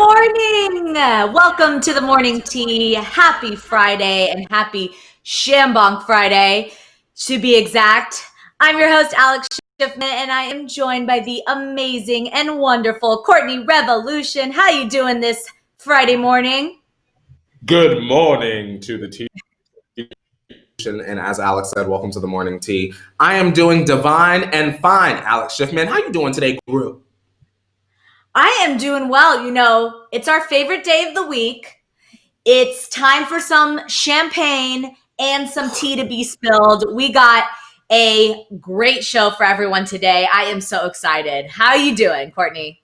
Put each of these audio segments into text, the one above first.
morning. Welcome to the morning tea. Happy Friday and happy Shambong Friday, to be exact. I'm your host, Alex Schiffman, and I am joined by the amazing and wonderful Courtney Revolution. How you doing this Friday morning? Good morning to the tea. And as Alex said, welcome to the morning tea. I am doing divine and fine, Alex Schiffman. How you doing today, group? I am doing well. You know, it's our favorite day of the week. It's time for some champagne and some tea to be spilled. We got a great show for everyone today. I am so excited. How are you doing, Courtney?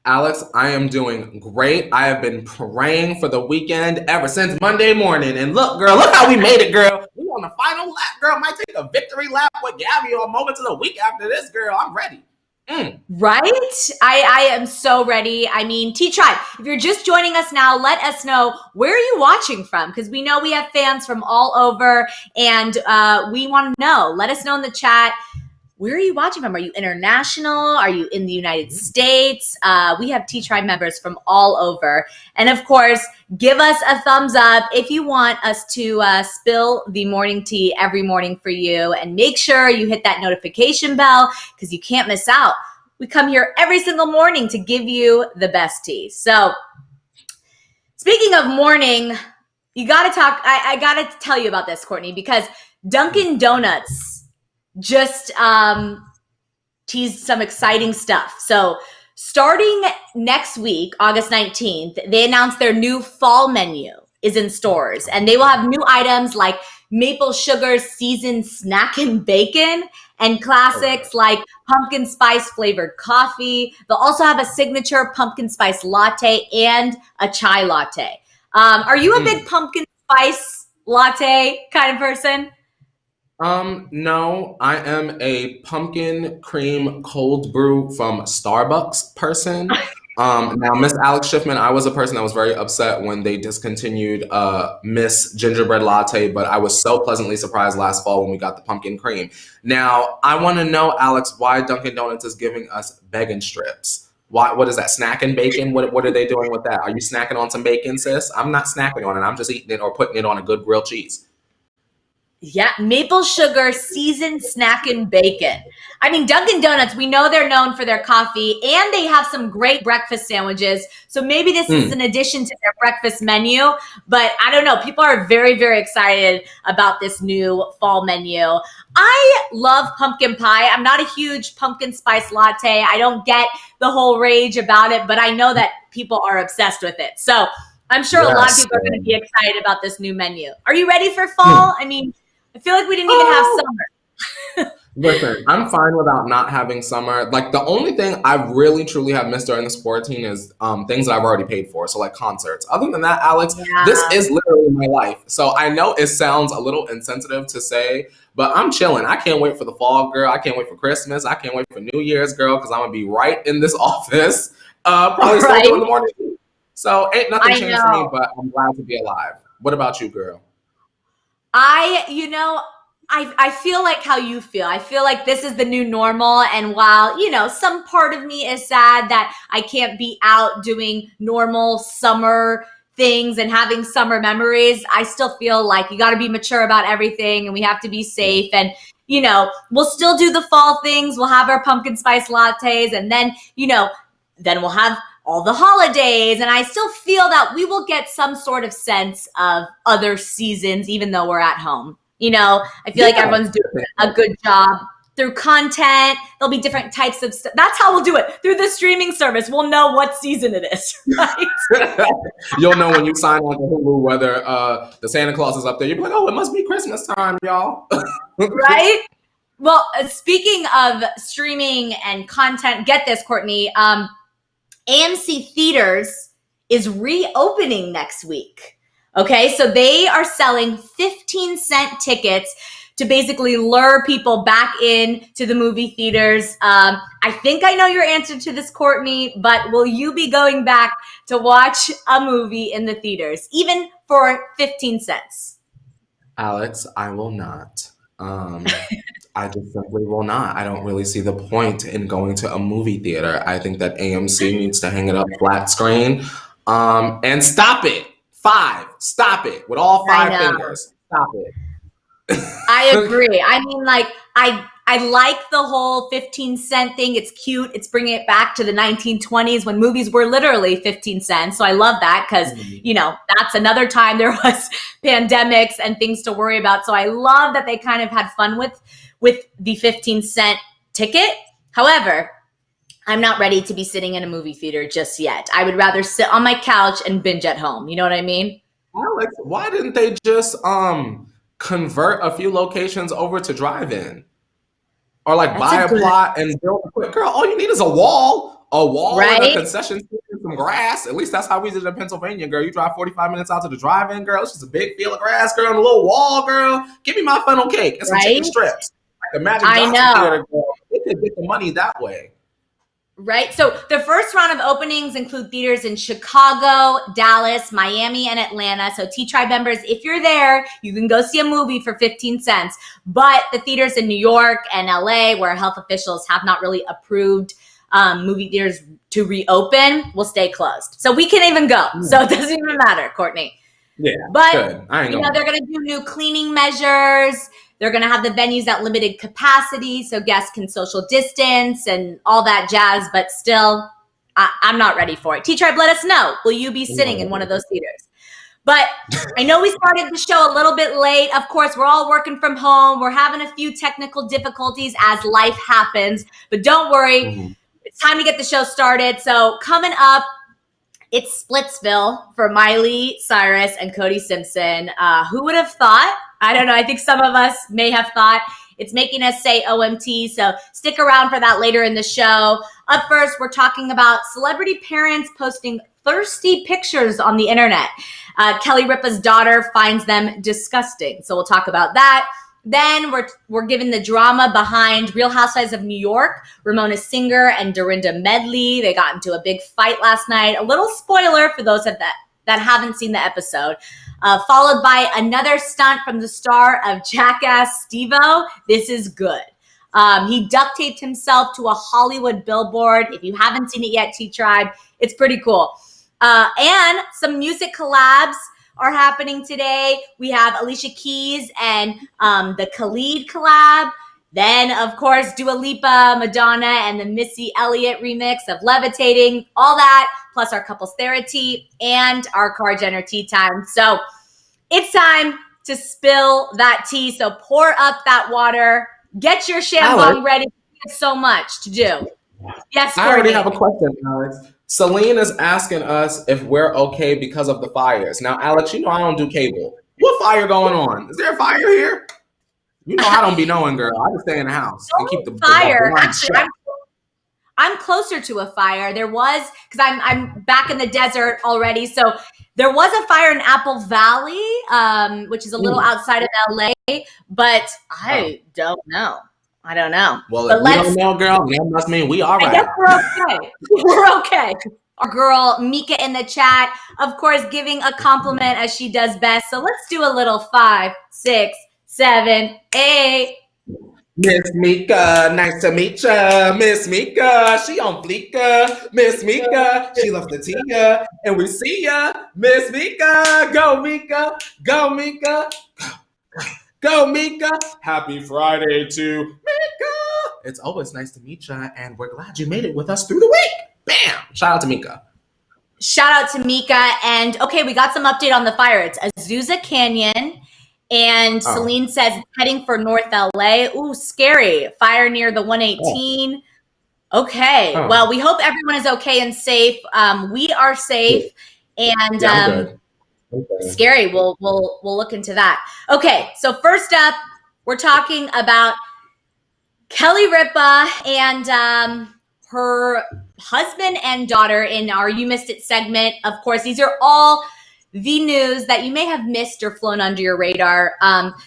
Alex, I am doing great. I have been praying for the weekend ever since Monday morning. And look, girl, look how we made it, girl. We on the final lap, girl. Might take a victory lap with Gabby or a moment of the week after this, girl. I'm ready. Right? I am so ready. I mean, T-Tribe, if you're just joining us now, let us know, where are you watching from? Because we know we have fans from all over, and we want to know. Let us know in the chat, where are you watching from? Are you international? Are you in the United States? We have T-Tribe members from all over. And of course, give us a thumbs up if you want us to spill the morning tea every morning for you. And make sure you hit that notification bell because you can't miss out. We come here every single morning to give you the best tea. So speaking of morning, you got to talk. I got to tell you about this, Courtney, because Dunkin' Donuts just teased some exciting stuff. So starting next week, August 19th, they announced their new fall menu is in stores, and they will have new items like maple sugar seasoned snack and bacon and classics like pumpkin spice flavored coffee. They'll also have a signature pumpkin spice latte and a chai latte. Are you a big pumpkin spice latte kind of person? No, I am a pumpkin cream cold brew from Starbucks person. Now, Miss Alex Schiffman, I was a person that was very upset when they discontinued Miss Gingerbread Latte, but I was so pleasantly surprised last fall when we got the pumpkin cream. Now, I want to know, Alex, why Dunkin' Donuts is giving us bacon strips. What is that, snack and bacon? What are they doing with that? Are you snacking on some bacon, sis? I'm not snacking on it. I'm just eating it or putting it on a good grilled cheese. Yeah, maple sugar seasoned snack and bacon. I mean, Dunkin' Donuts, we know they're known for their coffee, and they have some great breakfast sandwiches. So maybe this is an addition to their breakfast menu. But I don't know. People are very, very excited about this new fall menu. I love pumpkin pie. I'm not a huge pumpkin spice latte. I don't get the whole rage about it, but I know that people are obsessed with it. So I'm sure a lot of people are going to be excited about this new menu. Are you ready for fall? I mean, I feel like we didn't even have summer. Listen, I'm fine without not having summer. Like, the only thing I really truly have missed during this quarantine is things that I've already paid for. So like concerts. Other than that, Alex, this is literally my life. So I know it sounds a little insensitive to say, but I'm chilling. I can't wait for the fall, girl. I can't wait for Christmas. I can't wait for New Year's, girl, because I'm going to be right in this office. Probably still doing the morning. So ain't nothing changed for me, but I'm glad to be alive. What about you, girl? I feel like how you feel. I feel like this is the new normal. And while, some part of me is sad that I can't be out doing normal summer things and having summer memories, I still feel like you got to be mature about everything and we have to be safe. And, we'll still do the fall things. We'll have our pumpkin spice lattes, and then, then we'll have all the holidays. And I still feel that we will get some sort of sense of other seasons, even though we're at home. I feel like everyone's doing a good job through content. There'll be different types of stuff. That's how we'll do it. Through the streaming service, we'll know what season it is, right? You'll know when you sign on to Hulu whether the Santa Claus is up there. You'll be like, oh, it must be Christmas time, y'all. Right? Well, speaking of streaming and content, get this, Courtney. AMC Theaters is reopening next week. Okay, so they are selling 15-cent tickets to basically lure people back in to the movie theaters. I think I know your answer to this, Courtney, but will you be going back to watch a movie in the theaters, even for 15 cents? Alex, I will not. Um, I just simply will not. I don't really see the point in going to a movie theater. I think that AMC needs to hang it up flat screen. And stop it. 5. Stop it with all I 5 know. fingers. Stop it. I agree. I mean, like, I like the whole 15-cent thing. It's cute. It's bringing it back to the 1920s when movies were literally 15 cents. So I love that because, you know, that's another time there was pandemics and things to worry about. So I love that they kind of had fun with the 15-cent ticket. However, I'm not ready to be sitting in a movie theater just yet. I would rather sit on my couch and binge at home. You know what I mean? Alex, why didn't they just convert a few locations over to drive-in? Or like buy a plot and build a quick. Girl, all you need is a wall Right? and a concession stand and some grass. At least that's how we did it in Pennsylvania, girl. You drive 45 minutes out to the drive-in, girl. It's just a big field of grass, girl, and a little wall, girl. Give me my funnel cake and some chicken strips. Like the Magic Johnson Theater, girl. They could get the money that way. Right. So the first round of openings include theaters in Chicago, Dallas, Miami, and Atlanta. So T-Tribe members, if you're there, you can go see a movie for 15 cents. But the theaters in New York and LA, where health officials have not really approved movie theaters to reopen, will stay closed. So we can't even go. So it doesn't even matter, Courtney. Yeah. But good. they're going to do new cleaning measures. They're going to have the venues at limited capacity so guests can social distance and all that jazz. But still, I'm not ready for it. T-Tribe, let us know. Will you be sitting in one of those theaters? But I know we started the show a little bit late. Of course, we're all working from home. We're having a few technical difficulties as life happens. But don't worry. It's time to get the show started. So coming up, it's Splitsville for Miley Cyrus and Cody Simpson. Who would have thought? I don't know. I think some of us may have thought. It's making us say OMT. So stick around for that later in the show. Up first, we're talking about celebrity parents posting thirsty pictures on the internet. Kelly Ripa's daughter finds them disgusting. So we'll talk about that. Then we're given the drama behind Real Housewives of New York. Ramona Singer and Dorinda Medley. They got into a big fight last night. A little spoiler for those of that haven't seen the episode. Followed by another stunt from the star of Jackass Steve-O. This is good. He duct taped himself to a Hollywood Billboard. If you haven't seen it yet, T-Tribe, it's pretty cool. And some music collabs are happening today. We have Alicia Keys and the Khalid collab. Then, of course, Dua Lipa, Madonna, and the Missy Elliot remix of Levitating. All that, plus our Couples Thera-Tea and our Car Jenner Tea Time. So it's time to spill that tea. So pour up that water. Get your shambong ready. There's so much to do. Yes, Courtney. I already have a question, Alex. Celine is asking us if we're okay because of the fires. Now, Alex, you know I don't do cable. What fire going on? Is there a fire here? You know I don't be knowing, girl. I just stay in the house and keep the fire. Actually, I'm closer to a fire. There was, because I'm back in the desert already. So there was a fire in Apple Valley, which is a little outside of LA, but I don't know. I don't know. Well, if we don't know, girl, that must mean we all right. I guess we're okay. We're okay. Our girl Mika in the chat, of course, giving a compliment as she does best. So let's do a little 5, 6, 7, 8. Miss Mika, nice to meet ya. Miss Mika, she on fleeka. Miss Mika, she loves the tia. And we see ya. Miss Mika, go Mika, go Mika. Go, Mika. Happy Friday to Mika. It's always nice to meet you, and we're glad you made it with us through the week. Bam. Shout out to Mika. Shout out to Mika. And okay, we got some update on the fire. It's Azusa Canyon. And Celine says heading for North LA. Ooh, scary. Fire near the 118. Okay. Well, we hope everyone is okay and safe. We are safe. And good. Scary. We'll look into that. Okay, so first up, we're talking about Kelly Ripa and her husband and daughter in our You Missed It segment. Of course, these are all the news that you may have missed or flown under your radar.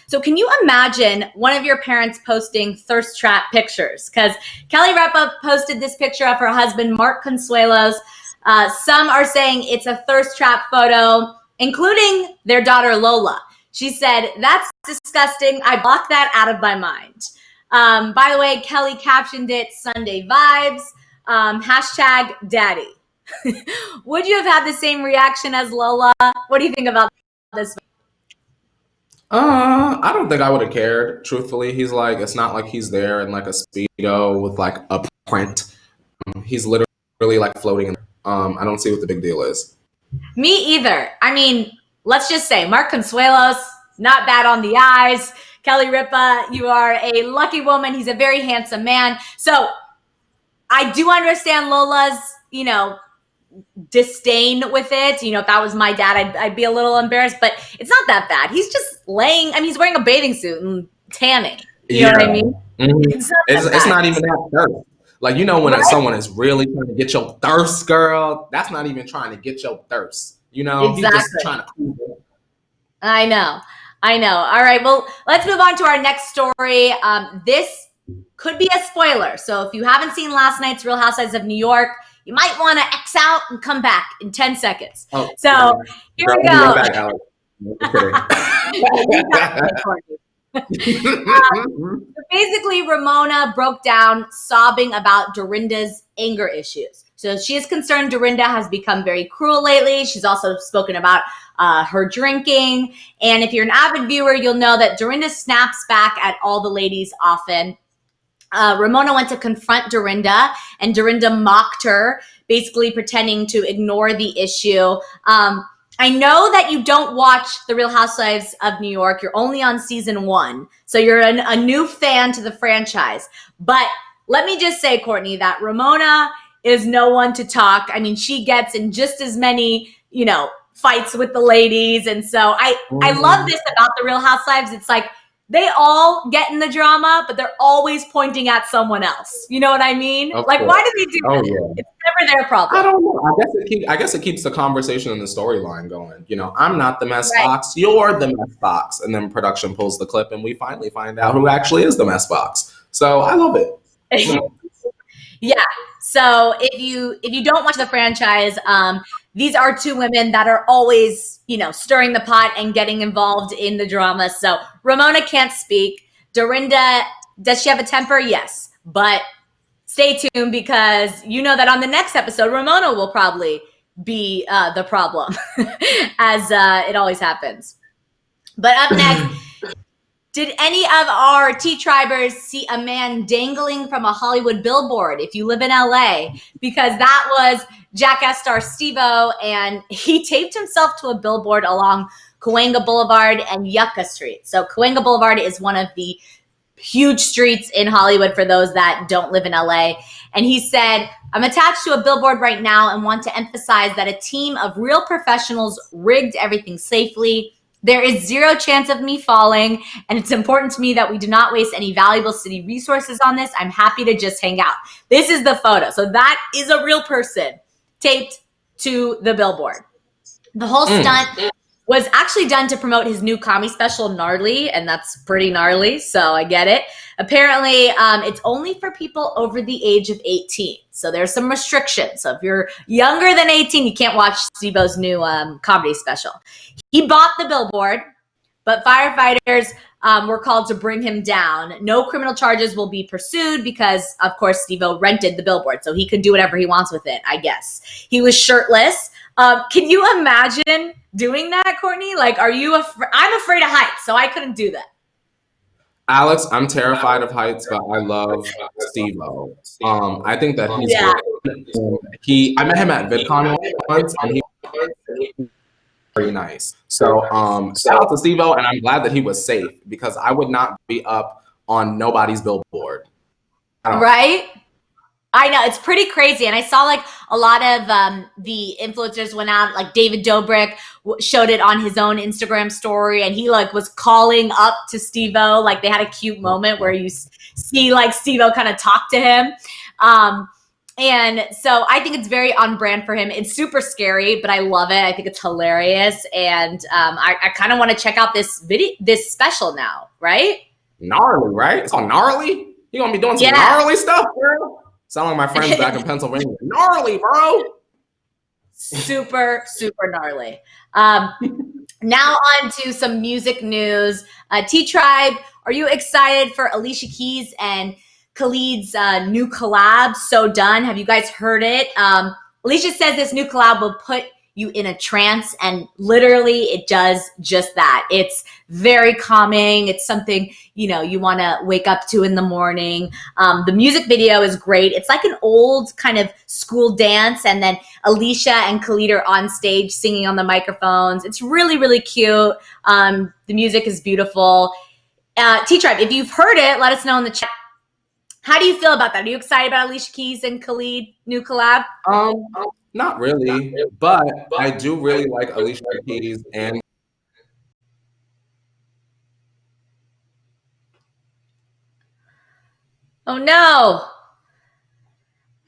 So can you imagine one of your parents posting thirst trap pictures? Because Kelly Ripa posted this picture of her husband, Mark Consuelos. Some are saying it's a thirst trap photo, including their daughter Lola. She said, "That's disgusting. I blocked that out of my mind." By the way, Kelly captioned it Sunday vibes, hashtag daddy. Would you have had the same reaction as Lola? What do you think about this? I don't think I would have cared. Truthfully, he's like, it's not like he's there in like a speedo with like a print. He's literally like floating. I don't see what the big deal is. Me either. I mean, let's just say Mark Consuelos, not bad on the eyes. Kelly Ripa, you are a lucky woman. He's a very handsome man. So I do understand Lola's, disdain with it. If that was my dad, I'd be a little embarrassed, but it's not that bad. He's just he's wearing a bathing suit and tanning. You know what I mean? Mm-hmm. It's not even that thirst. Like, when someone is really trying to get your thirst, girl, that's not even trying to get your thirst. Exactly. He's just trying to cool it. I know. All right. Well, let's move on to our next story. This could be a spoiler. So if you haven't seen last night's Real Housewives of New York, you might want to X out and come back in 10 seconds. Oh, so here we go. Back, Alex. Basically, Ramona broke down sobbing about Dorinda's anger issues. So she is concerned Dorinda has become very cruel lately. She's also spoken about her drinking. And if you're an avid viewer, you'll know that Dorinda snaps back at all the ladies often. Ramona went to confront Dorinda, and Dorinda mocked her, basically pretending to ignore the issue. I know that you don't watch The Real Housewives of New York. You're only on season 1. So you're a new fan to the franchise. But let me just say, Courtney, that Ramona is no one to talk. I mean, she gets in just as many, fights with the ladies. And so I love this about The Real Housewives. It's like, they all get in the drama, but they're always pointing at someone else. You know what I mean? Why do they do that? Yeah. It's never their problem. I don't know. I guess it keeps the conversation and the storyline going. I'm not the mess box. You're the mess box. And then production pulls the clip and we finally find out who actually is the mess box. So I love it. Yeah. So if you don't watch the franchise, these are two women that are always, stirring the pot and getting involved in the drama. So Ramona can't speak. Dorinda, does she have a temper? Yes. But stay tuned because you know that on the next episode, Ramona will probably be the problem, as it always happens. But up next, did any of our T-Tribers see a man dangling from a Hollywood billboard if you live in LA? Because that was Jackass star Steve-O, and he taped himself to a billboard along Cahuenga Boulevard and Yucca Street. So Cahuenga Boulevard is one of the huge streets in Hollywood for those that don't live in LA. And he said, "I'm attached to a billboard right now and want to emphasize that a team of real professionals rigged everything safely. There is zero chance of me falling, and it's important to me that we do not waste any valuable city resources on this. I'm happy to just hang out." This is the photo. So that is a real person taped to the billboard. The whole stunt was actually done to promote his new comedy special, Gnarly, and that's pretty gnarly, so I get it. Apparently, it's only for people over the age of 18. So there's some restrictions. So if you're younger than 18, you can't watch Steve-O's new comedy special. He bought the billboard, but firefighters were called to bring him down. No criminal charges will be pursued because, of course, Steve-O rented the billboard, so he could do whatever he wants with it, I guess. He was shirtless. Can you imagine doing that, Courtney? Like, are you I'm afraid of heights, so I couldn't do that. Alex, I'm terrified of heights, but I love Steve-O. I think that he's great. I met him at VidCon once, and he was very nice. So shout out to Steve-O, and I'm glad that he was safe because I would not be up on nobody's billboard. Right? I know, it's pretty crazy. And I saw like a lot of the influencers went out, like David Dobrik showed it on his own Instagram story, and he like was calling up to Steve-O. Like they had a cute moment where you see like Steve-O kind of talk to him. And so I think it's very on brand for him. It's super scary, but I love it. I think it's hilarious. And I kind of want to check out this special now, right? Gnarly, right? It's on Gnarly? You gonna be doing some gnarly stuff, girl? Sound like my friends back in Pennsylvania. Gnarly, bro. Super, super gnarly. Now on to some music news. T-Tribe, are you excited for Alicia Keys and Khalid's new collab, So Done? Have you guys heard it? Alicia says this new collab will put you in a trance, and literally it does just that. It's very calming. It's something, you know, you want to wake up to in the morning. The music video is great. It's like an old kind of school dance, and then Alicia and Khalid are on stage singing on the microphones. It's really, really cute. The music is beautiful. T-Tribe, if you've heard it, let us know in the chat. How do you feel about that? Are you excited about Alicia Keys and Khalid new collab? Not really, but I do really like Alicia Keys and Oh no.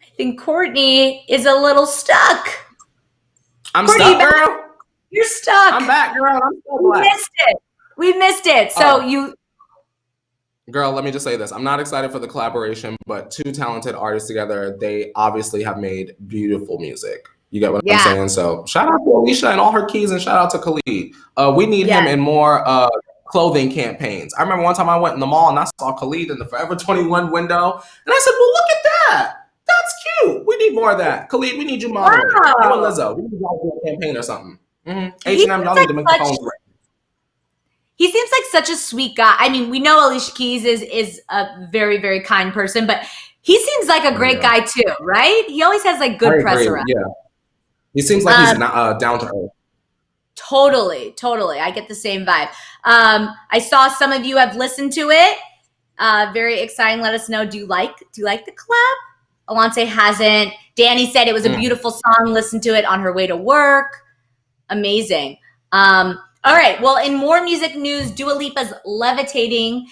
I think Courtney is a little stuck. I'm Courtney, stuck, girl. You're stuck. I'm back, girl. I'm so We black. missed it. We missed it. So Girl, let me just say this. I'm not excited for the collaboration, but two talented artists together, they obviously have made beautiful music. You get what I'm saying? So shout out to Alicia and all her keys, and shout out to Khalid. We need him in more clothing campaigns. I remember one time I went in the mall and I saw Khalid in the Forever 21 window, and I said, well, look at that. That's cute. We need more of that. Khalid, we need you modeling. Wow. You and Lizzo. We need y'all to do a campaign or something. H&M, y'all need to make the phones right. He seems like such a sweet guy. I mean, we know Alicia Keys is a very, very kind person, but he seems like a great guy too, right? He always has like good press around. Yeah. He seems like he's down to earth. Totally. I get the same vibe. I saw some of you have listened to it. Very exciting. Let us know. Do you like the collab? Alonce hasn't. Danny said it was a beautiful song. Listened to it on her way to work. Amazing. All right. Well, in more music news, Dua Lipa's Levitating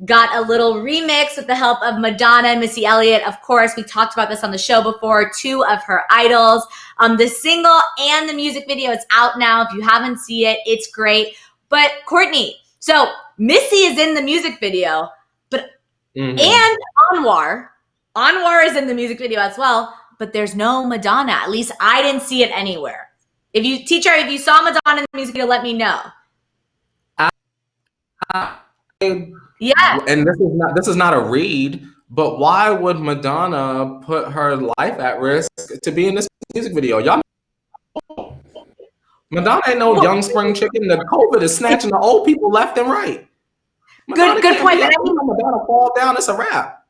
got a little remix with the help of Madonna and Missy Elliot. Of course, we talked about this on the show before, two of her idols. The single and the music video is out now. If you haven't seen it, it's great. But Courtney, so Missy is in the music video, but and Anwar is in the music video as well, but there's no Madonna. At least I didn't see it anywhere. If you saw Madonna in the music video, let me know. Yeah. And this is not a read, but why would Madonna put her life at risk to be in this music video? Y'all know Madonna ain't no young spring chicken. The COVID is snatching the old people left and right. Good point. Madonna fall down, it's a wrap.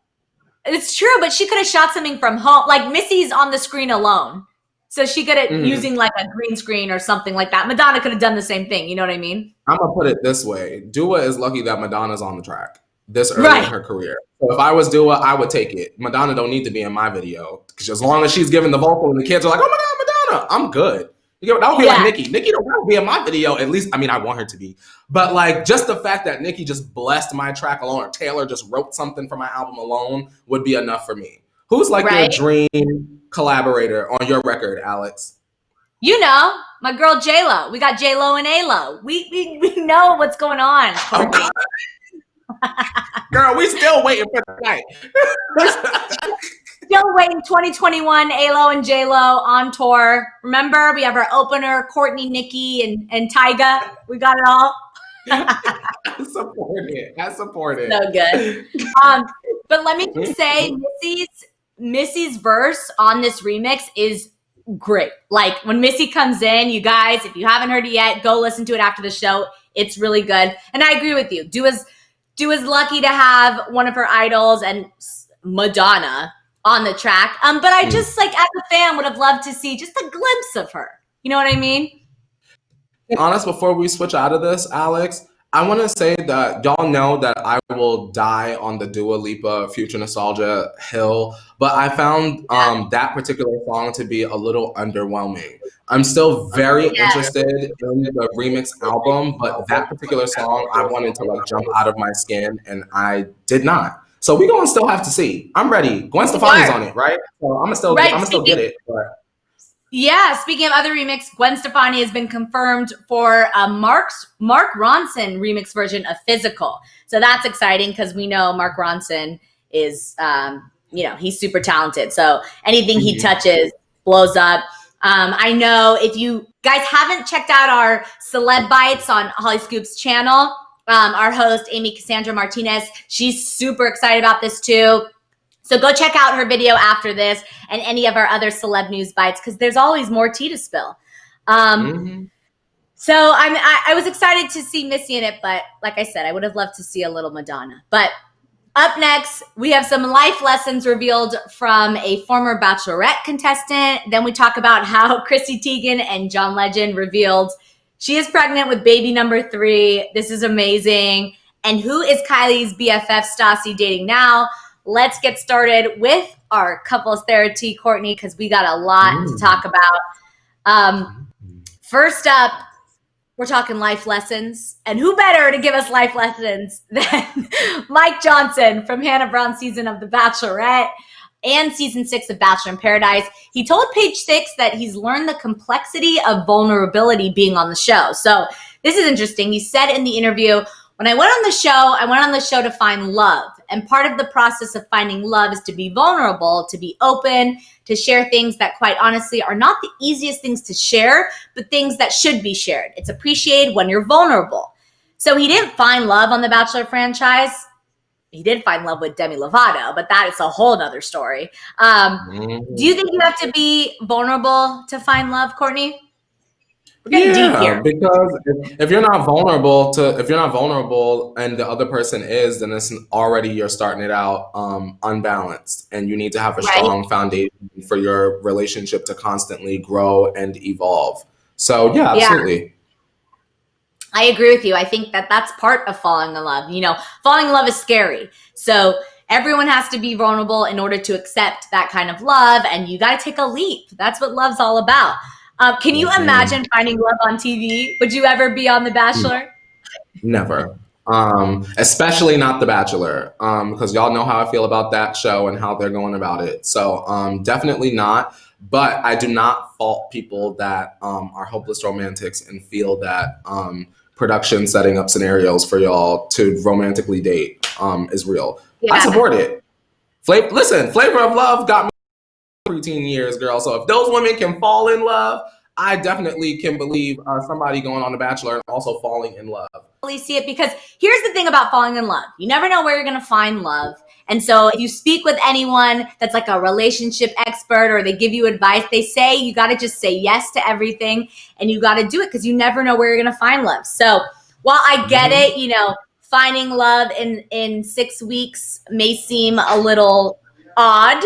It's true, but she could have shot something from home. Like Missy's on the screen alone. So she could have using like a green screen or something like that. Madonna could have done the same thing. You know what I mean? I'm going to put it this way. Dua is lucky that Madonna's on the track this early in her career. So if I was Dua, I would take it. Madonna don't need to be in my video. Because as long as she's giving the vocal and the kids are like, oh my God, Madonna, I'm good. That would be like Nicki. Nicki don't want to be in my video. At least, I mean, I want her to be. But like just the fact that Nicki just blessed my track alone, or Taylor just wrote something for my album alone would be enough for me. Who's like your dream collaborator on your record, Alex? You know, my girl J-Lo. We got J-Lo and A-Lo. We know what's going on. Oh, girl, we still waiting for tonight. Still waiting. 2021, A-Lo and J-Lo on tour. Remember, we have our opener, Courtney, Nikki, and Tyga. We got it all. I support it. So good. But let me just say, Missy's verse on this remix is great. Like when Missy comes in, you guys, if you haven't heard it yet, go listen to it after the show. It's really good. And I agree with you. Dua's lucky to have one of her idols and Madonna on the track. But I just like as a fan would have loved to see just a glimpse of her. You know what I mean? Honest, before we switch out of this, Alex, I want to say that y'all know that I will die on the Dua Lipa Future Nostalgia hill, but I found that particular song to be a little underwhelming. I'm still very interested in the remix album, but that particular song, I wanted to like jump out of my skin, and I did not. So we're going to still have to see. I'm ready. Gwen Stefani's on it, right? So I'm gonna still get it. But. Yeah, speaking of other remix, Gwen Stefani has been confirmed for a Mark Ronson remix version of Physical. So that's exciting because we know Mark Ronson is, he's super talented. So anything he touches blows up. I know if you guys haven't checked out our Celeb Bites on Hollyscoop's channel, our host, Amy Cassandra Martinez, she's super excited about this too. So go check out her video after this and any of our other celeb news bites, because there's always more tea to spill. So I was excited to see Missy in it, but like I said, I would have loved to see a little Madonna. But up next, we have some life lessons revealed from a former Bachelorette contestant. Then we talk about how Chrissy Teigen and John Legend revealed she is pregnant with baby number 3. This is amazing. And who is Kylie's BFF Stassi dating now? Let's get started with our Couples Thera-Tea, Courtney, because we got a lot to talk about. First up, we're talking life lessons. And who better to give us life lessons than Mike Johnson from Hannah Brown's season of The Bachelorette and season 6 of Bachelor in Paradise. He told Page Six that he's learned the complexity of vulnerability being on the show. So this is interesting. He said in the interview, when I went on the show to find love. And part of the process of finding love is to be vulnerable, to be open, to share things that quite honestly are not the easiest things to share, but things that should be shared. It's appreciated when you're vulnerable. So he didn't find love on the Bachelor franchise. He did find love with Demi Lovato, but that is a whole nother story. Do you think you have to be vulnerable to find love, Courtney? We're getting deep here. Because if you're not vulnerable and the other person is, then it's already you're starting it out unbalanced, and you need to have a strong foundation for your relationship to constantly grow and evolve. So yeah, absolutely. I agree with you. I think that that's part of falling in love. You know, falling in love is scary. So everyone has to be vulnerable in order to accept that kind of love, and you got to take a leap. That's what love's all about. Can you imagine finding love on TV? Would you ever be on The Bachelor? Never. Especially not The Bachelor, because y'all know how I feel about that show and how they're going about it. So definitely not. But I do not fault people that are hopeless romantics and feel that production setting up scenarios for y'all to romantically date is real. Yeah. I support it. Flavor of Love got me 13 years, girl. So if those women can fall in love, I definitely can believe somebody going on The Bachelor and also falling in love. See it, because here's the thing about falling in love. You never know where you're going to find love. And so if you speak with anyone that's like a relationship expert or they give you advice, they say you got to just say yes to everything and you got to do it because you never know where you're going to find love. So while I get it, you know, finding love in 6 weeks may seem a little odd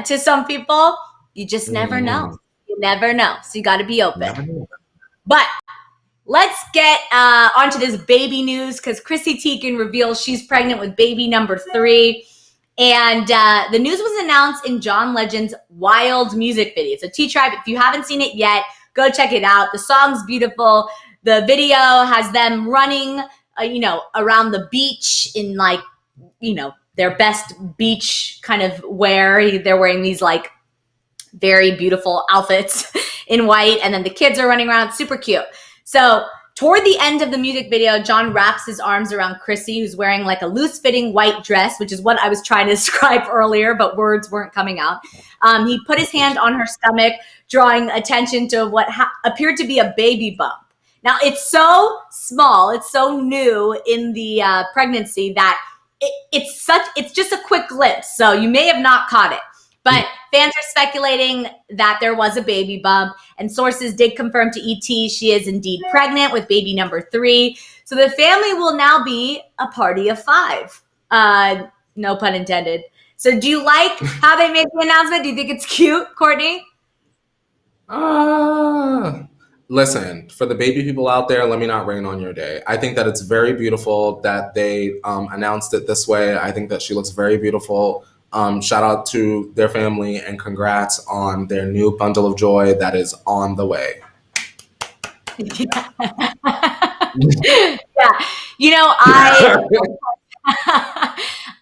to some people, you just never know. You never know. So you got to be open. But let's get onto this baby news, because Chrissy Teigen reveals she's pregnant with baby number 3. And the news was announced in John Legend's Wild music video. So T-Tribe, if you haven't seen it yet, go check it out. The song's beautiful. The video has them running, around the beach in their best beach kind of wear. They're wearing these very beautiful outfits in white. And then the kids are running around. It's super cute. So toward the end of the music video, John wraps his arms around Chrissy, who's wearing a loose-fitting white dress, which is what I was trying to describe earlier, but words weren't coming out. He put his hand on her stomach, drawing attention to what appeared to be a baby bump. Now, it's so small, it's so new in the pregnancy that it's just a quick glimpse, so you may have not caught it. But fans are speculating that there was a baby bump, and sources did confirm to ET she is indeed pregnant with baby number 3. So the family will now be a party of 5. No pun intended. So do you like how they made the announcement? Do you think it's cute, Courtney? Listen, for the baby people out there, let me not rain on your day. I think that it's very beautiful that they announced it this way. I think that she looks very beautiful. Shout out to their family and congrats on their new bundle of joy that is on the way. Yeah.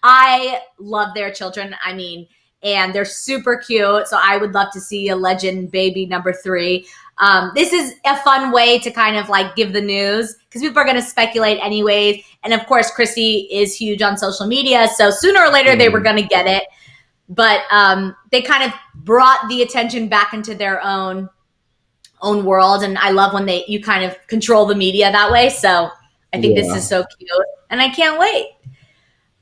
I love their children. And they're super cute. So I would love to see a Legend baby number 3. This is a fun way to kind of give the news, because people are going to speculate anyways. And of course, Chrissy is huge on social media. So sooner or later, they were going to get it. But they kind of brought the attention back into their own own world. And I love when you kind of control the media that way. So I think this is so cute and I can't wait.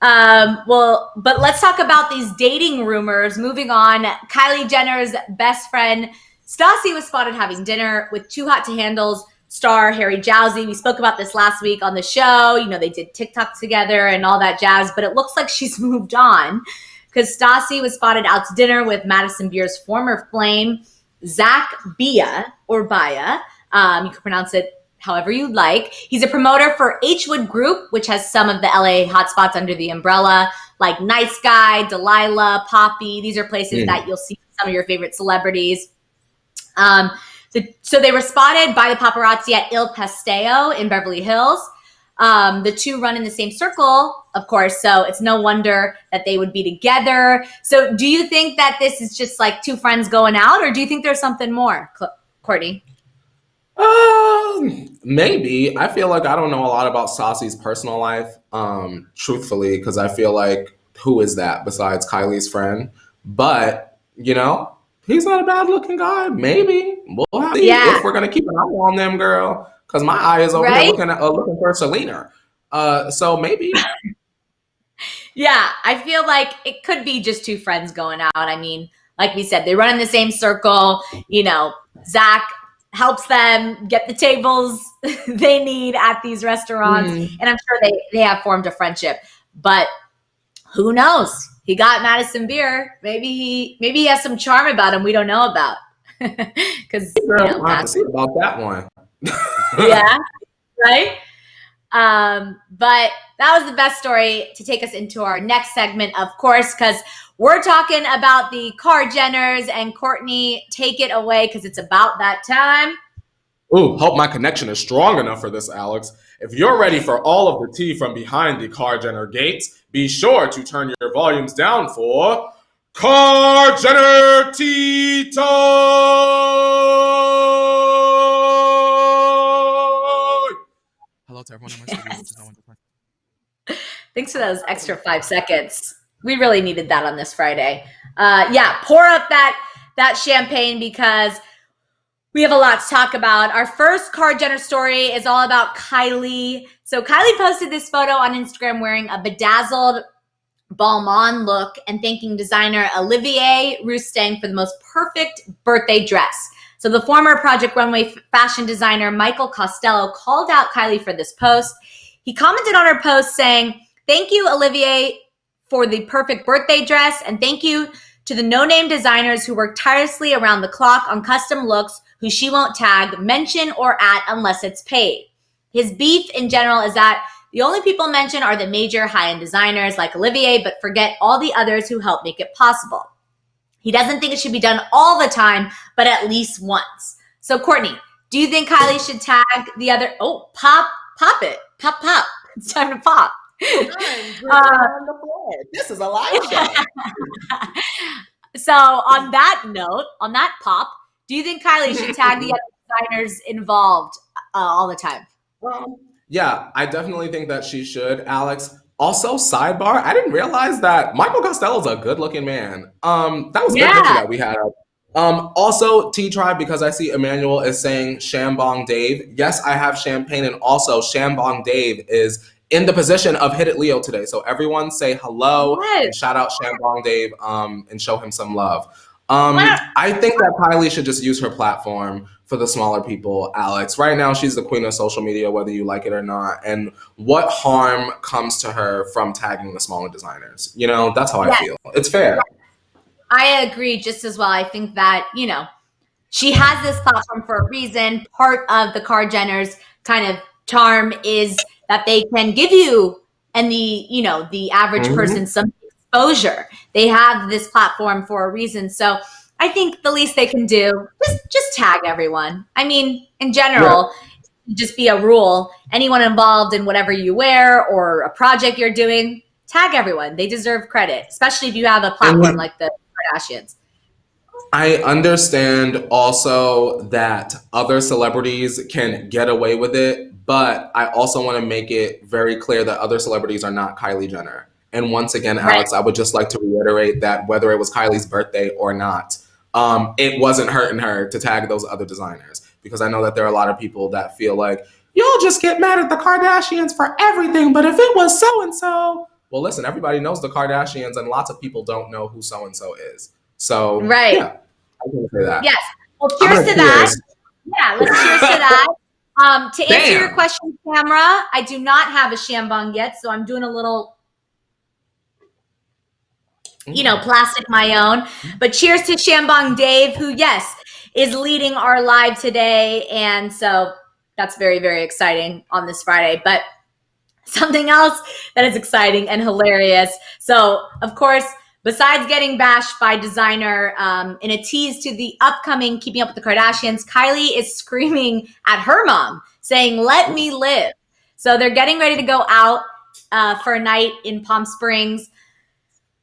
Well, but let's talk about these dating rumors. Moving on, Kylie Jenner's best friend Stassi was spotted having dinner with Too Hot to Handle's star Harry Jowsey. We spoke about this last week on the show. You know, they did TikTok together and all that jazz, but it looks like she's moved on because Stassi was spotted out to dinner with Madison Beer's former flame, Zach Bia, or Baya. You can pronounce it however you'd like. He's a promoter for H-Wood Group, which has some of the LA hotspots under the umbrella, like Nice Guy, Delilah, Poppy. These are places that you'll see some of your favorite celebrities. So they were spotted by the paparazzi at Il Paseo in Beverly Hills. The two run in the same circle, of course, so it's no wonder that they would be together. So do you think that this is just like two friends going out, or do you think there's something more, Courtney? Maybe. I feel like I don't know a lot about Stassi's personal life, truthfully, because I feel like who is that besides Kylie's friend? But, you know, he's not a bad looking guy. Maybe. We'll have to see if we're going to keep an eye on them, girl. Because my eye is over here looking for Selena. So maybe. Yeah, I feel like it could be just two friends going out. I mean, like we said, they run in the same circle. You know, Zach helps them get the tables they need at these restaurants. And I'm sure they have formed a friendship. But who knows? He got Madison Beer. Maybe he has some charm about him we don't know about. Because I have to see about that one. Yeah, right? But that was the best story to take us into our next segment, of course, because we're talking about the Kar-Jenners. And Courtney, take it away because it's about that time. Ooh, hope my connection is strong enough for this, Alex. If you're ready for all of the tea from behind the Kar-Jenner gates, be sure to turn your volumes down for Kar-Jenner Tea Time! Hello to everyone in my studio, which is no one different. Thanks for those extra 5 seconds. We really needed that on this Friday. Pour up that champagne because we have a lot to talk about. Our first Kar-Jenner story is all about Kylie. So Kylie posted this photo on Instagram wearing a bedazzled Balmain look and thanking designer Olivier Rousteing for the most perfect birthday dress. So the former Project Runway fashion designer Michael Costello called out Kylie for this post. He commented on her post saying, "Thank you, Olivier, for the perfect birthday dress, and thank you to the no-name designers who work tirelessly around the clock on custom looks who she won't tag, mention, or at unless it's paid." His beef in general is that the only people mentioned are the major high-end designers like Olivier, but forget all the others who help make it possible. He doesn't think it should be done all the time, but at least once. So Courtney, do you think Kylie should tag the other? Oh, pop it. Pop. It's time to pop. On the floor. This is a live show. So on that note, on that pop, do you think Kylie should tag the other designers involved all the time? Yeah, I definitely think that she should, Alex. Also, sidebar, I didn't realize that Michael Costello's a good-looking man. That was a good picture that we had up. Also, T-Tribe, because I see Emmanuel is saying Shambong Dave. Yes, I have champagne, and also Shambong Dave is in the position of Hit It Leo today. So everyone say hello and shout out Shambong Dave and show him some love. I think that Kylie should just use her platform for the smaller people, Alex. Right now, she's the queen of social media, whether you like it or not. And what harm comes to her from tagging the smaller designers? You know, that's how I feel. It's fair. I agree just as well. I think that, you know, she has this platform for a reason. Part of the Kar-Jenners kind of charm is that they can give you and the average person some exposure. They have this platform for a reason. So I think the least they can do is just tag everyone. I mean, in general, just be a rule. Anyone involved in whatever you wear or a project you're doing, tag everyone. They deserve credit, especially if you have a platform like the Kardashians. I understand also that other celebrities can get away with it, but I also want to make it very clear that other celebrities are not Kylie Jenner. And once again, Alex, I would just like to reiterate that whether it was Kylie's birthday or not, it wasn't hurting her to tag those other designers. because I know that there are a lot of people that feel like, y'all just get mad at the Kardashians for everything, but if it was so-and-so. Well, listen, everybody knows the Kardashians, and lots of people don't know who so-and-so is. So, right. Yeah, I can say that. Yes. Well, cheers to that. Yeah, let's cheers to that. To answer your question, Tamara, I do not have a shambong yet, so I'm doing a little, plastic my own. But cheers to Shambong Dave, who, yes, is leading our live today. And so that's very, very exciting on this Friday. But something else that is exciting and hilarious. So, of course, besides getting bashed by designer in a tease to the upcoming Keeping Up with the Kardashians, Kylie is screaming at her mom, saying, "Let me live." So they're getting ready to go out for a night in Palm Springs.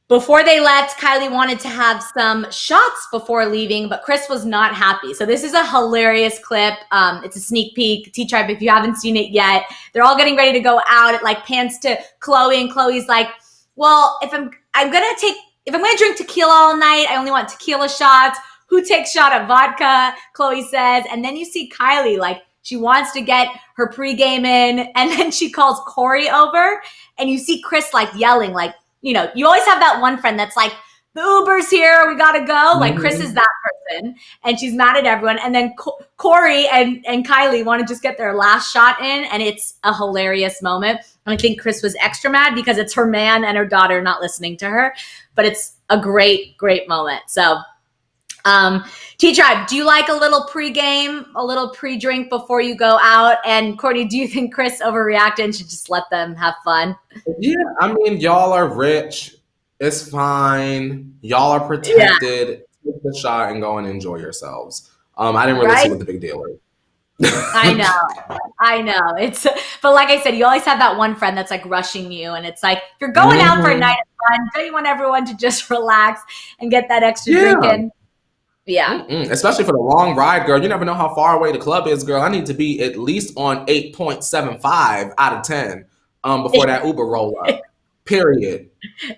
Before they left, Kylie wanted to have some shots before leaving, but Kris was not happy. So this is a hilarious clip. It's a sneak peek. T-Tribe, if you haven't seen it yet, they're all getting ready to go out. It like pans to Khloe, and Khloe's like, "Well, if I'm gonna drink tequila all night, I only want tequila shots. Who takes shot at vodka?" Khloe says, and then you see Kylie like she wants to get her pregame in, and then she calls Corey over, and you see Kris like yelling, like, you always have that one friend that's like, "The Uber's here, we gotta go." Like Kris is that person, and she's mad at everyone. And then Corey and Kylie want to just get their last shot in, and it's a hilarious moment. And I think Kris was extra mad because it's her man and her daughter not listening to her, but it's a great, great moment. So, T-Tribe, do you like a little pregame, a little pre-drink before you go out? And Courtney, do you think Kris overreacted and should just let them have fun? Yeah, I mean, y'all are rich. It's fine. Y'all are protected. Yeah. Take the shot and go and enjoy yourselves. I didn't really see what the big deal is. I know. But like I said, you always have that one friend that's like rushing you, and it's like, if you're going out for a night of fun, don't you want everyone to just relax and get that extra drink in? Yeah. Especially for the long ride, girl. You never know how far away the club is, girl. I need to be at least on 8.75 out of 10 before that Uber roll up. Period.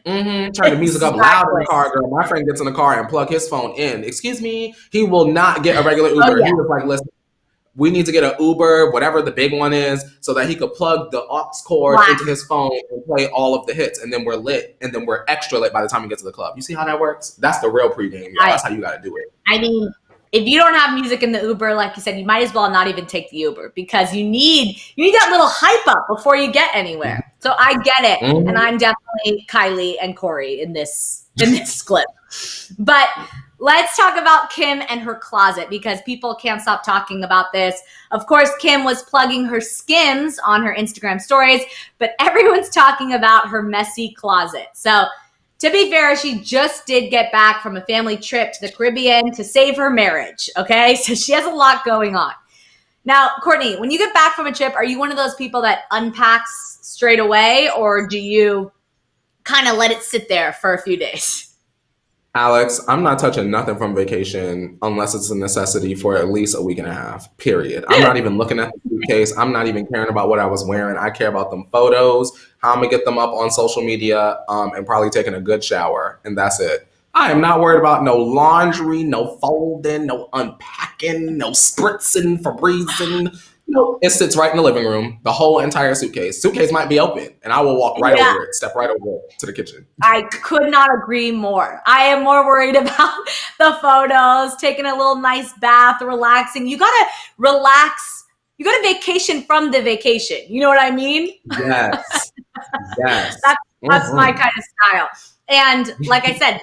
Turn the music up loud in the car, girl. My friend gets in the car and plug his phone in. Excuse me, he will not get a regular Uber. Oh, yeah. He was like, "Listen, we need to get an Uber, whatever the big one is, so that he could plug the aux cord into his phone and play all of the hits, and then we're lit, and then we're extra lit by the time we get to the club." You see how that works? That's the real pregame. That's how you got to do it. I mean, if you don't have music in the Uber, like you said, you might as well not even take the Uber, because you need that little hype up before you get anywhere. So I get it, and I'm definitely Kylie and Corey in this clip. But let's talk about Kim and her closet, because people can't stop talking about this. Of course, Kim was plugging her Skims on her Instagram stories, but everyone's talking about her messy closet. So to be fair, she just did get back from a family trip to the Caribbean to save her marriage, okay? So she has a lot going on. Now, Courtney, when you get back from a trip, are you one of those people that unpacks straight away, or do you kind of let it sit there for a few days? Alex, I'm not touching nothing from vacation unless it's a necessity for at least a week and a half, period. I'm not even looking at the suitcase. I'm not even caring about what I was wearing. I care about them photos, how I'm going to get them up on social media, and probably taking a good shower, and that's it. I am not worried about no laundry, no folding, no unpacking, no spritzing, Febrezing. No, it sits right in the living room, the whole entire suitcase. Suitcase might be open, and I will walk right over it, step right over it to the kitchen. I could not agree more. I am more worried about the photos, taking a little nice bath, relaxing. You got to relax. You got to vacation from the vacation. You know what I mean? Yes. Yes. That's my kind of style. And like I said,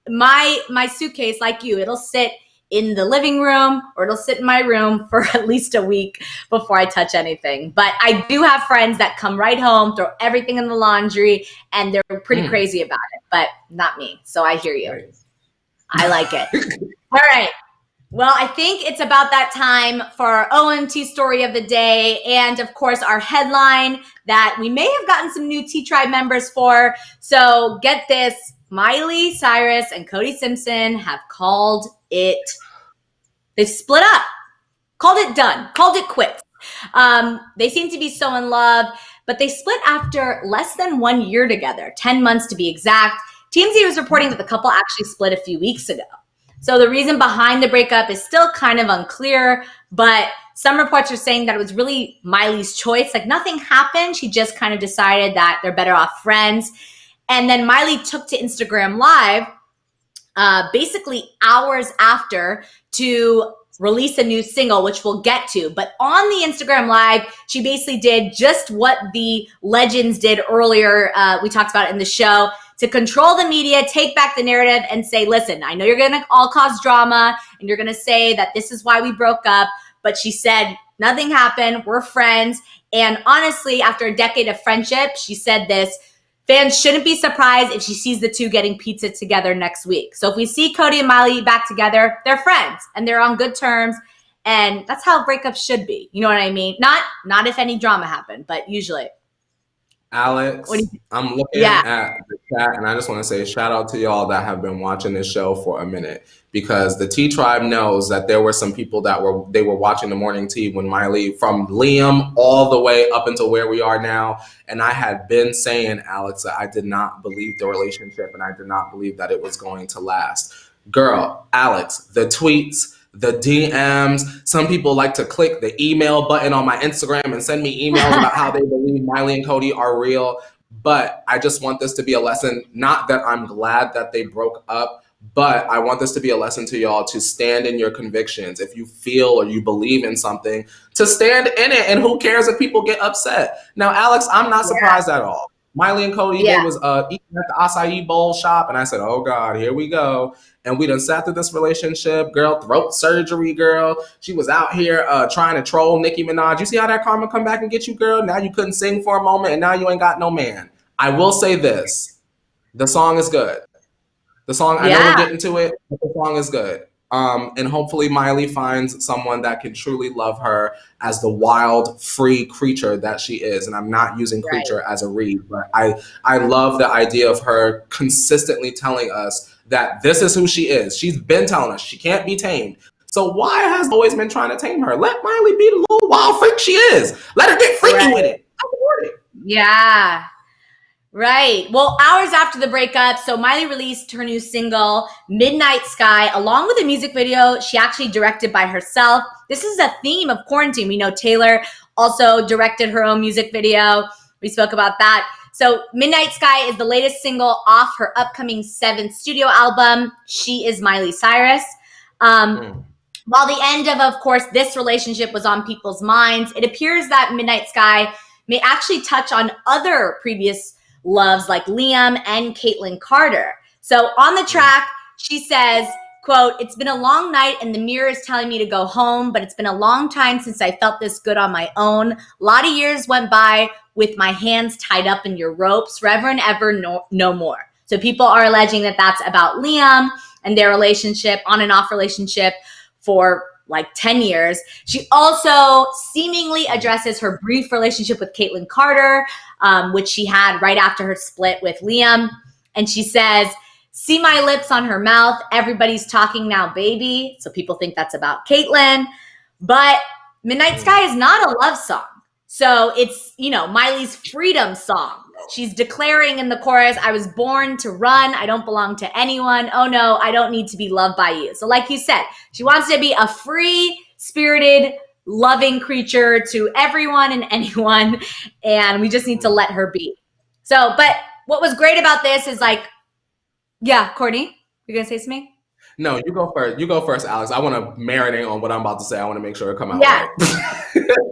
my suitcase, like you, it'll sit in the living room, or it'll sit in my room for at least a week before I touch anything. But I do have friends that come right home, throw everything in the laundry, and they're pretty crazy about it, but not me. So I hear you. Right. I like it. All right. Well, I think it's about that time for our OMT story of the day. And of course, our headline that we may have gotten some new T-Tribe members for. So get this. Miley Cyrus and Cody Simpson have called it. They've split up, called it done, called it quits. They seem to be so in love, but they split after less than 1 year together, 10 months to be exact. TMZ was reporting that the couple actually split a few weeks ago. So the reason behind the breakup is still kind of unclear, but some reports are saying that it was really Miley's choice. Like nothing happened. She just kind of decided that they're better off friends. And then Miley took to Instagram Live basically hours after to release a new single, which we'll get to. But on the Instagram Live, she basically did just what the legends did earlier. We talked about it in the show, to control the media, take back the narrative and say, listen, I know you're going to all cause drama and you're going to say that this is why we broke up. But she said, nothing happened. We're friends. And honestly, after a decade of friendship, she said this, fans shouldn't be surprised if she sees the two getting pizza together next week. So if we see Cody and Miley back together, they're friends and they're on good terms. And that's how breakups should be. You know what I mean? Not if any drama happened, but usually. Alex, I'm looking at the chat and I just want to say shout out to y'all that have been watching this show for a minute, because the T Tribe knows that there were some people that were watching the morning tea when Miley, from Liam all the way up until where we are now. And I had been saying, Alex, that I did not believe the relationship and I did not believe that it was going to last. Girl, Alex, the tweets, the DMs. Some people like to click the email button on my Instagram and send me emails about how they believe Miley and Cody are real. But I just want this to be a lesson. Not that I'm glad that they broke up, but I want this to be a lesson to y'all to stand in your convictions. If you feel or you believe in something, to stand in it. And who cares if people get upset? Now, Alex, I'm not surprised at all. Miley and Cody, they was eating at the acai bowl shop, and I said, oh God, here we go. And we done sat through this relationship, girl, throat surgery, girl. She was out here trying to troll Nicki Minaj. You see how that karma come back and get you, girl? Now you couldn't sing for a moment, and now you ain't got no man. I will say this. The song is good. The song, I know we're getting to it, but the song is good. And hopefully Miley finds someone that can truly love her as the wild, free creature that she is. And I'm not using creature as a read, but I love the idea of her consistently telling us that this is who she is. She's been telling us she can't be tamed. So why has always been trying to tame her? Let Miley be the little wild freak she is. Let her get freaky with it. Yeah. Right. Well, hours after the breakup, so Miley released her new single, Midnight Sky, along with a music video she actually directed by herself. This is a theme of quarantine. We know Taylor also directed her own music video. We spoke about that. So Midnight Sky is the latest single off her upcoming 7th studio album, She Is Miley Cyrus. While the end of course, this relationship was on people's minds, it appears that Midnight Sky may actually touch on other previous loves like Liam and Caitlyn Carter. So on the track, she says, quote, it's been a long night and the mirror is telling me to go home, but it's been a long time since I felt this good on my own. A lot of years went by with my hands tied up in your ropes, forever and ever, no more. So people are alleging that that's about Liam and their relationship, on and off relationship for like 10 years. She also seemingly addresses her brief relationship with Caitlyn Carter, which she had right after her split with Liam. And she says, see my lips on her mouth. Everybody's talking now, baby. So people think that's about Caitlyn. But Midnight Sky is not a love song. So it's, Miley's freedom song. She's declaring in the chorus, I was born to run. I don't belong to anyone. Oh no, I don't need to be loved by you. So like you said, she wants to be a free-spirited, loving creature to everyone and anyone. And we just need to let her be. So, but what was great about this is Courtney, you're going to say something? No, you go first. You go first, Alex. I want to marinate on what I'm about to say. I want to make sure it come out right.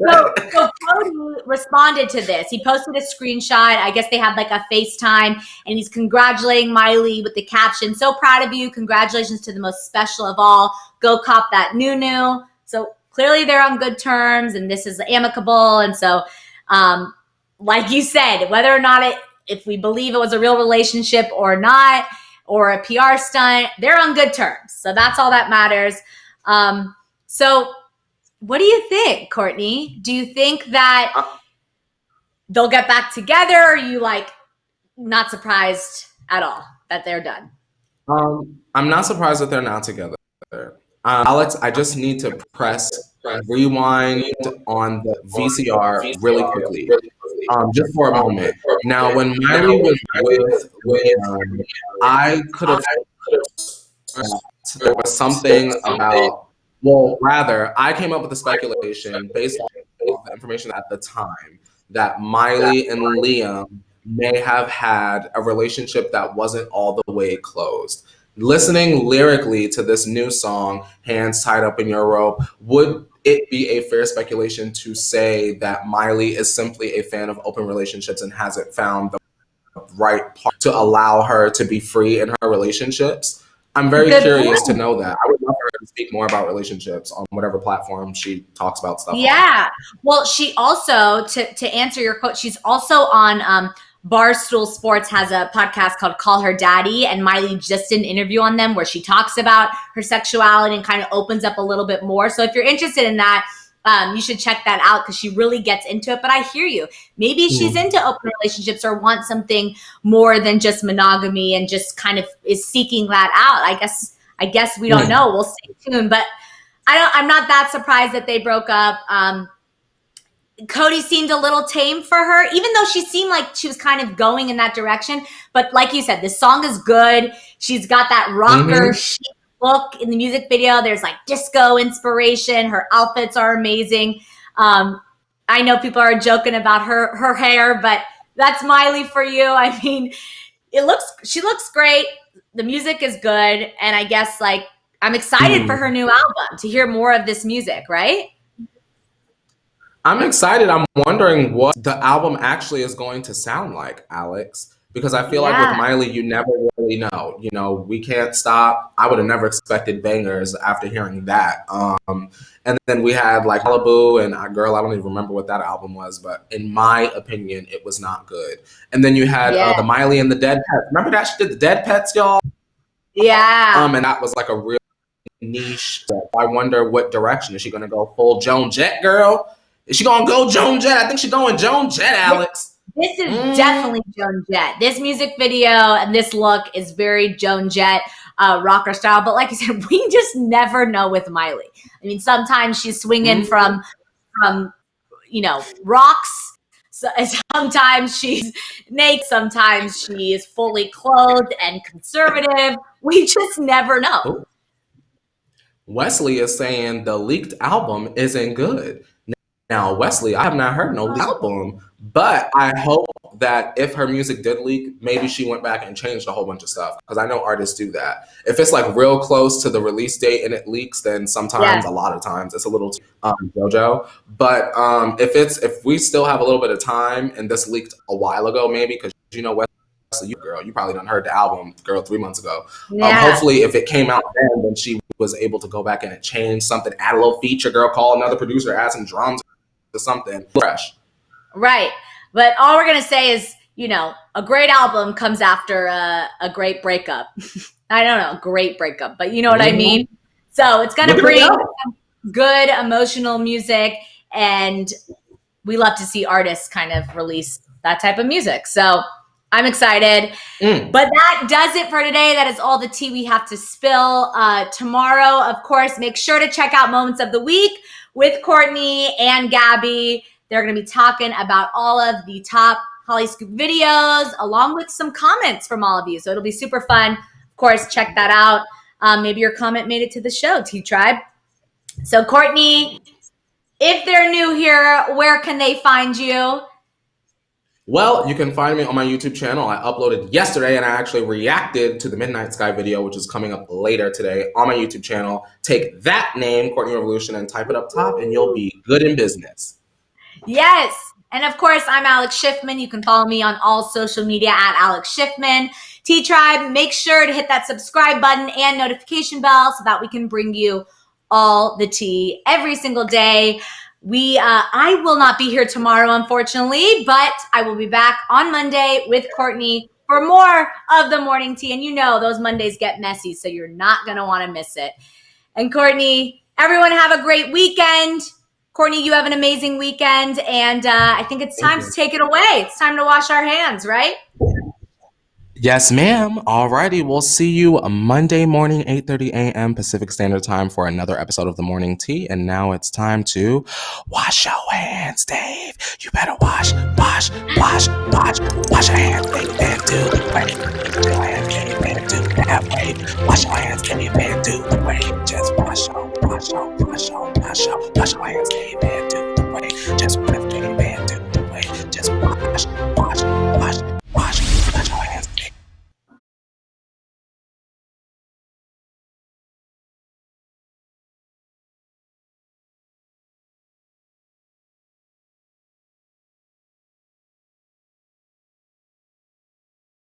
So Cody responded to this. He posted a screenshot. I guess they had like a FaceTime, and he's congratulating Miley with the caption, so proud of you. Congratulations to the most special of all. Go cop that new. So clearly they're on good terms, and this is amicable. And so, like you said, whether or not if we believe it was a real relationship or not, or a PR stunt, they're on good terms. So that's all that matters. So what do you think, Courtney? Do you think that they'll get back together? Or are you not surprised at all that they're done? I'm not surprised that they're not together. Alex, I just need to press rewind on the VCR really quickly. Just for a moment. Now, when Miley was with I could have there was something about, well, rather, I came up with the speculation based on the information at the time that Miley and Liam may have had a relationship that wasn't all the way closed. Listening lyrically to this new song, Hands Tied Up in Your Rope, would it be a fair speculation to say that Miley is simply a fan of open relationships and hasn't found the right part to allow her to be free in her relationships? I'm very curious to know that. I would love for her to speak more about relationships on whatever platform she talks about stuff on. Well, she also, to answer your quote, she's also on Barstool Sports has a podcast called Call Her Daddy, and Miley just did an interview on them where she talks about her sexuality and kind of opens up a little bit more. So if you're interested in that, you should check that out because she really gets into it. But I hear you. Maybe she's into open relationships or wants something more than just monogamy and just kind of is seeking that out. I guess we don't know. We'll stay tuned. But I'm not that surprised that they broke up. Cody seemed a little tame for her, even though she seemed like she was kind of going in that direction. But like you said, this song is good. She's got that rocker chic look in the music video. There's like disco inspiration. Her outfits are amazing. I know people are joking about her hair, but that's Miley for you. I mean, she looks great. The music is good. And I guess like I'm excited for her new album to hear more of this music, right? I'm excited. I'm wondering what the album actually is going to sound like, Alex, because I feel like with Miley, you never really know. You know, We Can't Stop. I would have never expected bangers after hearing that. And then we had like Malibu and Girl, I don't even remember what that album was, but in my opinion, it was not good. And then you had the Miley and the Dead Pets. Remember that she did the Dead Pets, y'all? Yeah. And that was like a real niche. I wonder what direction. Is she going to go full Joan Jett, girl? Is she gonna go Joan Jett? I think she's going Joan Jett, Alex. This is definitely Joan Jett. This music video and this look is very Joan Jett rocker style. But like I said, we just never know with Miley. I mean, sometimes she's swinging from rocks. So, sometimes she's naked. Sometimes she is fully clothed and conservative. We just never know. Ooh. Wesley is saying the leaked album isn't good. Now, Wesley, I have not heard no album, but I hope that if her music did leak, maybe she went back and changed a whole bunch of stuff, because I know artists do that. If it's like real close to the release date and it leaks, then sometimes, a lot of times, it's a little JoJo. But if we still have a little bit of time and this leaked a while ago, maybe, because Wesley, you probably done heard the album, girl, 3 months ago. Hopefully, if it came out then she was able to go back and change something, add a little feature, girl, call another producer, add some drums, something fresh. Right. But all we're going to say is, a great album comes after a great breakup. I don't know, great breakup, but you know what I mean? So it's going to bring some good emotional music, and we love to see artists kind of release that type of music. So I'm excited. But that does it for today. That is all the tea we have to spill. Tomorrow, of course, make sure to check out Moments of the Week with Courtney and Gabby. They're going to be talking about all of the top Hollyscoop videos, along with some comments from all of you. So it'll be super fun. Of course, check that out. Maybe your comment made it to the show, T-Tribe. So Courtney, if they're new here, where can they find you? Well, you can find me on my YouTube channel. I uploaded yesterday and I actually reacted to the Midnight Sky video, which is coming up later today on my YouTube channel. Take that name, Courtney Revolution, and type it up top and you'll be good in business. Yes. And of course, I'm Alex Schiffman. You can follow me on all social media at Alex Schiffman. T-Tribe, make sure to hit that subscribe button and notification bell so that we can bring you all the tea every single day. I will not be here tomorrow, unfortunately, but I will be back on Monday with Courtney for more of the morning tea. And those Mondays get messy, so you're not going to want to miss it. And Courtney, everyone have a great weekend. Courtney, you have an amazing weekend. And I think it's time to take it away. It's time to wash our hands, right? Yes, ma'am. Alrighty, we'll see you Monday morning, 8:30 a.m. Pacific Standard Time for another episode of The Morning Tea. And now it's time to wash your hands, Dave. You better wash your hands, Dave. Wash your hands, Dave, and do that way. Wash your hands, Dave, and do Wash your hands.